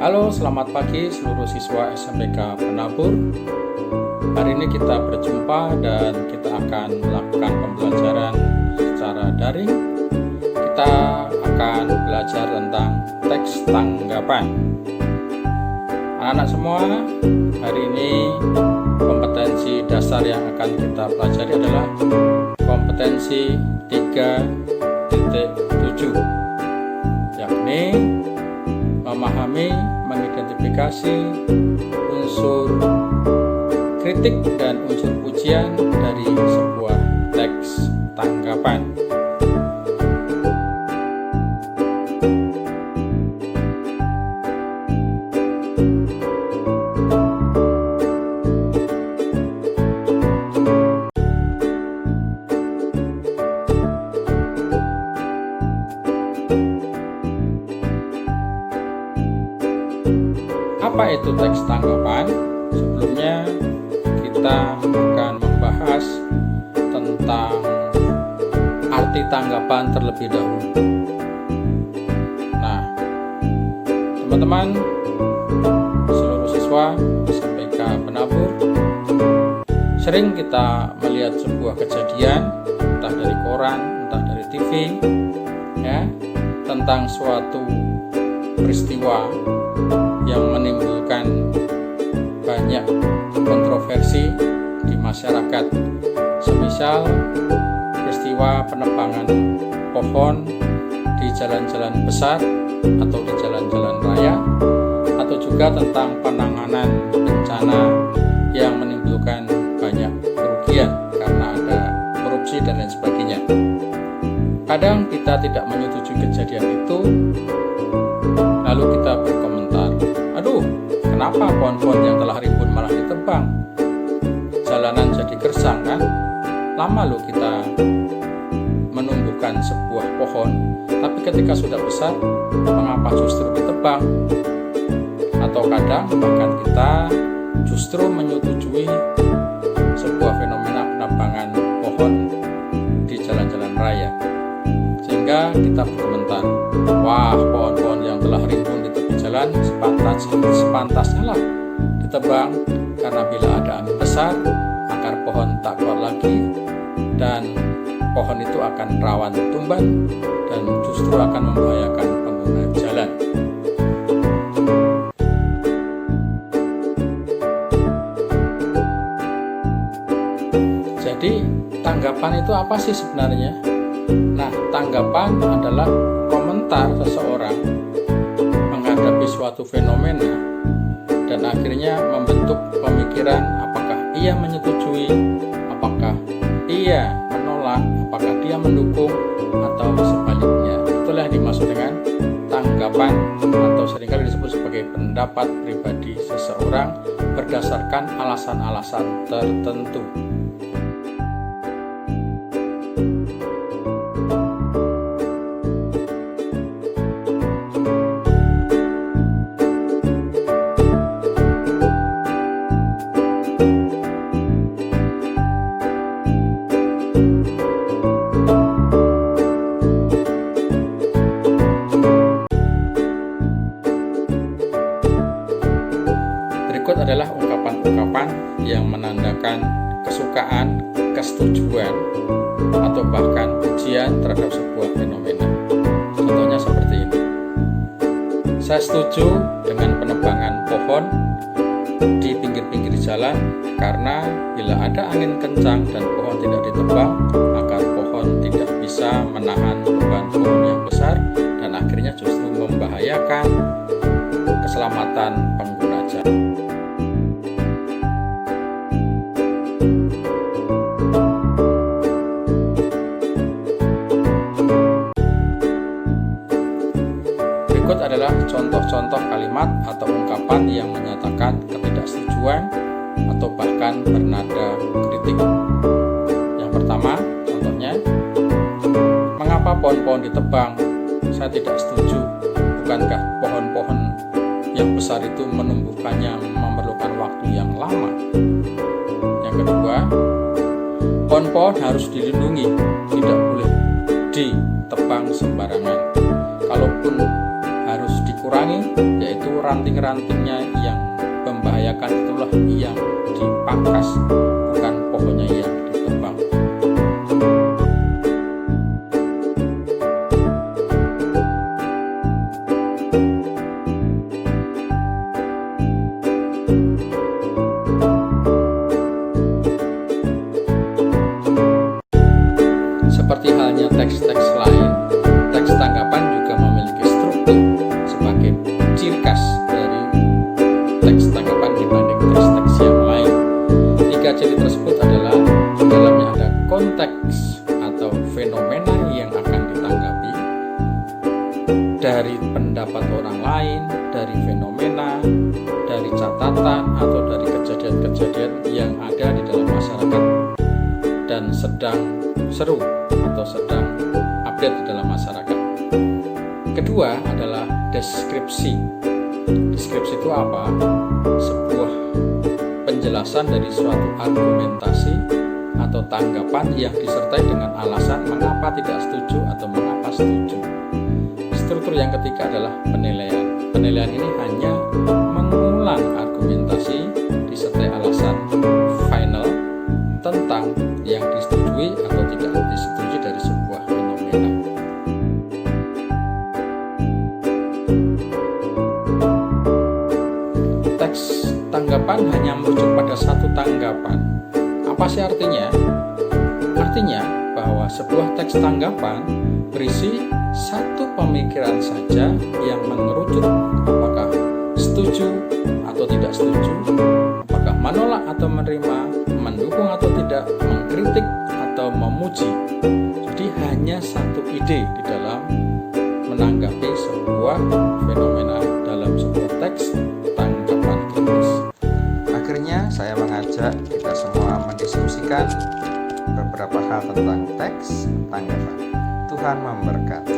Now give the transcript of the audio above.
Halo, selamat pagi seluruh siswa SMPK Penabur. Hari ini kita berjumpa dan kita akan melakukan pembelajaran secara daring. Kita akan belajar tentang teks tanggapan. Anak-anak semua, hari ini kompetensi dasar yang akan kita pelajari adalah kompetensi 3.7, yakni memahami, mengidentifikasi unsur kritik dan unsur pujian dari sebuah teks tanggapan. Apa itu teks tanggapan? Sebelumnya kita akan membahas tentang arti tanggapan terlebih dahulu. Nah, teman-teman seluruh siswa SMPK Penabur, sering kita melihat sebuah kejadian, entah dari koran, entah dari TV, ya, tentang suatu peristiwa yang menimbulkan banyak kontroversi di masyarakat. Semisal peristiwa penebangan pohon di jalan-jalan besar atau di jalan-jalan raya, atau juga tentang penanganan bencana yang menimbulkan banyak kerugian karena ada korupsi dan lain sebagainya. Kadang kita tidak menyetujui kejadian itu, lalu kita berkomentar, aduh, kenapa pohon-pohon yang telah rimbun malah ditebang? Jalanan jadi gersang kan? Lama loh kita menumbuhkan sebuah pohon, tapi ketika sudah besar, mengapa justru ditebang? Atau kadang bahkan kita justru menyetujui sebuah fenomena penebangan pohon di jalan-jalan raya, sehingga kita berkomentar, wah, pohon-pohon yang telah rimbun di tepi jalan sepantasnya lah ditebang, karena bila ada angin besar, akar pohon tak kuat lagi dan pohon itu akan rawan tumbang dan justru akan membahayakan pengguna jalan. Jadi tanggapan itu apa sih sebenarnya? Nah, tanggapan adalah komentar seseorang menghadapi suatu fenomena dan akhirnya membentuk pemikiran apakah ia menyetujui, apakah ia menolak, apakah dia mendukung, atau sebaliknya. Itulah yang dimaksud dengan tanggapan, atau seringkali disebut sebagai pendapat pribadi seseorang berdasarkan alasan-alasan tertentu. Berikut adalah ungkapan-ungkapan yang menandakan kesukaan, kesetujuan, atau bahkan pujian terhadap sebuah fenomena. Contohnya seperti ini. Saya setuju dengan penebangan pohon di pinggir-pinggir jalan karena bila ada angin kencang dan pohon tidak ditebang, akar pohon tidak bisa menahan beban pohon yang besar dan akhirnya justru membahayakan keselamatan pengguna jalan. Berikut adalah contoh-contoh kalimat atau ungkapan yang menyatakan ketidaksetujuan atau bahkan bernada kritik. Yang pertama, contohnya, mengapa pohon-pohon ditebang? Saya tidak setuju. Bukankah pohon-pohon yang besar itu menumbuhkannya memerlukan waktu yang lama? Yang kedua, pohon-pohon harus dilindungi, tidak boleh ditebang sembarangan. Kalaupun harus dikurangi, yaitu ranting-rantingnya yang membahayakan itulah yang dipangkas, bukan pohonnya yang ditebang. Seperti halnya teks-teks lain, teks tanggapan juga memiliki struktur sebagai ciri khas dari teks tanggapan dibanding teks-teks yang lain. 3 ciri tersebut adalah di dalamnya ada konteks atau fenomena yang akan ditanggapi, dari pendapat orang lain, dari fenomena, dari catatan atau dari kejadian-kejadian yang ada di dalam masyarakat dan sedang seru atau sedang update di dalam masyarakat. Kedua adalah deskripsi. Deskripsi itu apa? Sebuah penjelasan dari suatu argumentasi atau tanggapan yang disertai dengan alasan mengapa tidak setuju atau mengapa setuju. Struktur yang ketiga adalah penilaian. Penilaian ini hanya mengulang argumentasi disertai alasan final tentang yang disetujui atau tidak disetujui dari sebuah fenomena. Teks tanggapan hanya merujuk pada satu tanggapan. Apa sih artinya? Artinya bahwa sebuah teks tanggapan berisi satu pemikiran saja yang mengerucut apakah setuju atau tidak setuju, apakah menolak atau menerima, mendukung atau tidak, mengkritik atau memuji. Jadi hanya satu ide di dalam menanggapi sebuah fenomena dalam sebuah teks tanggapan kritis. Akhirnya saya mengajak kita semua mendiskusikan beberapa hal tentang teks tanggapan. Tuhan memberkati.